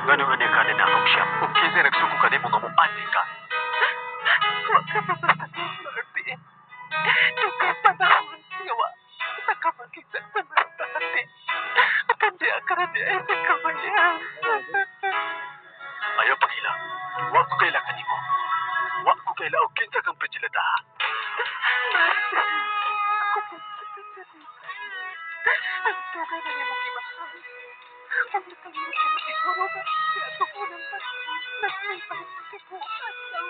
Ganun nga ka ninanong siya. Kung kinsa nagsuko ka, di mo nga mo andi ka. Wa ka mapasakit, Marty. Dugay panahon nga wa kita ka makita sa mga tate. At hindi akaradi ay sa kamayan. Ayaw pagila. Wa ko kaila ka nimo. Wa ko kaila og kinsa kang pregilata. Marty, ako po sa kasalita. Ang tugay na niya mo kimahal. Kung nakalimutan mo siguro ba siya ito unang panahon na may pagkakikuhan daw.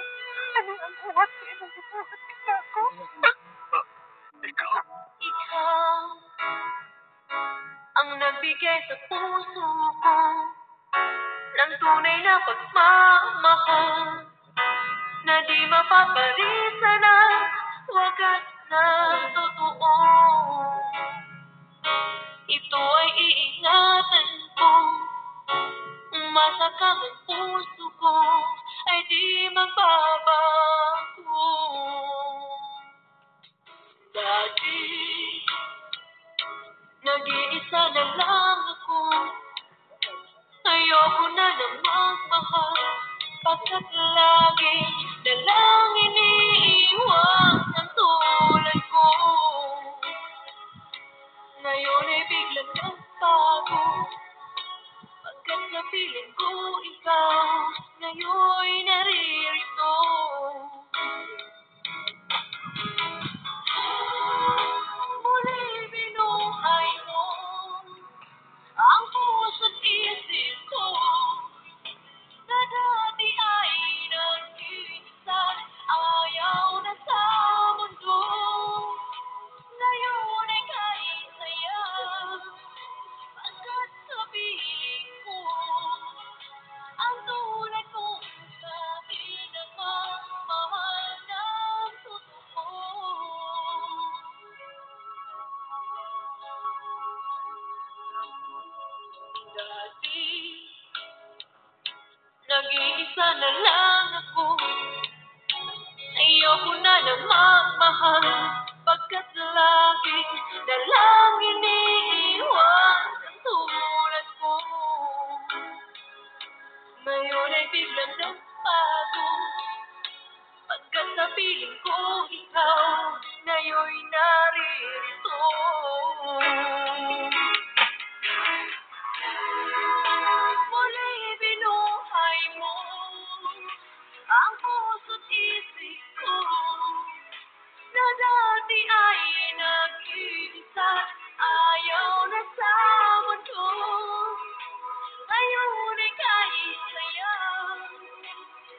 Ano ang uwat sa imong ibuhat kita ko? Ikaw? Ikaw ang nagbigay sa puso ko ng tunay na pagmamahal na di mapaparisa na wagas na totoo. Ito ay iingatan ko, umasa ka ng puso ko ay di magbabago. Dati nag-iisa na lang ako, ayoko na magmahal, pagkat lagi na lang iniiwan ang tulad ko. Ngayon ay biglang nagbago, pagkat sa piling ko ikaw ngayon naririto. Muli binuhay mo ang puso't isip ko na dati ay nag-iisa, ayaw na sa mundo. Ngayon ay kahit saya, pagkat sa piling ko ang tulad kong sa akin ang mamahal ng totoo. Dati nag-iisa na lang ako, ayoko na magmahal, pagkat lagi na lang iniiwan ang tulad ko. Ngayon ay biglang nagbago, pagkat sa piling ko ikaw ngayon naririto. Muli binuhay mo ang puso't isip ko na dati ay nag-iisa, ayaw na sa mundo. Ngayon ay kahit saya,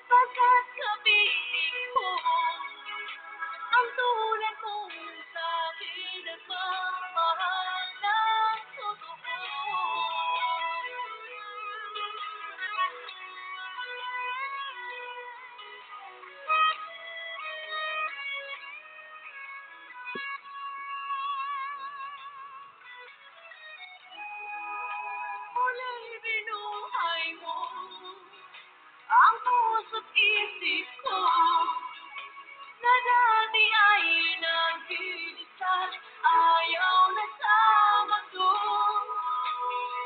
pagkat kapiling ko ang tulad kong sa akin at mamahal ng totoo. Muli binuhay mo ang puso't isip ko na dati ay nag-iisa, ayaw na sa mundo.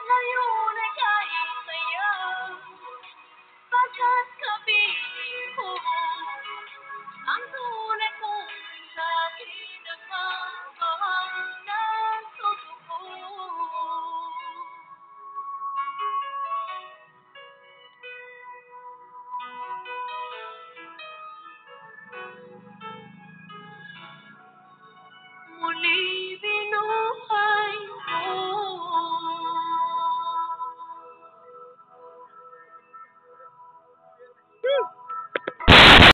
Ngayon ay kahit saya, pagkat kapiling ko ang tulad kong sa akin ang mamahal ng totoo.